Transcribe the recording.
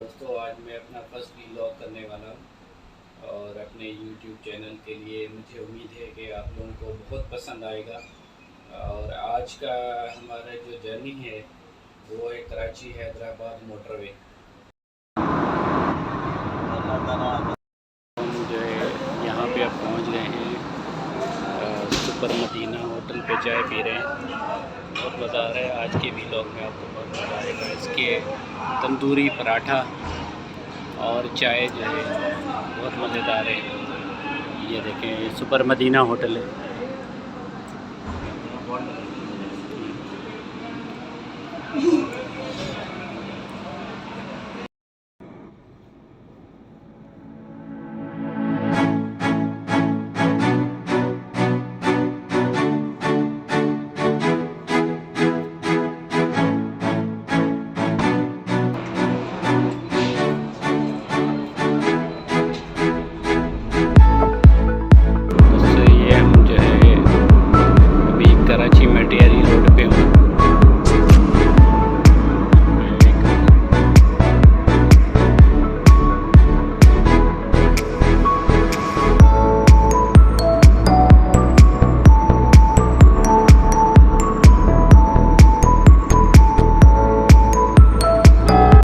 दोस्तों, आज मैं अपना फर्स्ट व्लॉग करने वाला हूँ और अपने यूट्यूब चैनल के लिए मुझे उम्मीद है कि आप लोगों को बहुत पसंद आएगा। और आज का हमारा जो जर्नी है वो है कराची हैदराबाद मोटरवे। हम जो है यहाँ पे अब पहुँच गए हैं, सुपर मदीना होटल पे चाय पी रहे हैं। बहुत मज़ा आ रहा है। आज के व्लॉग में आपको बहुत मज़ा आएगा। इसके तंदूरी पराठा और चाय जो है बहुत मज़ेदार है। ये देखें, ये सुपर मदीना होटल है।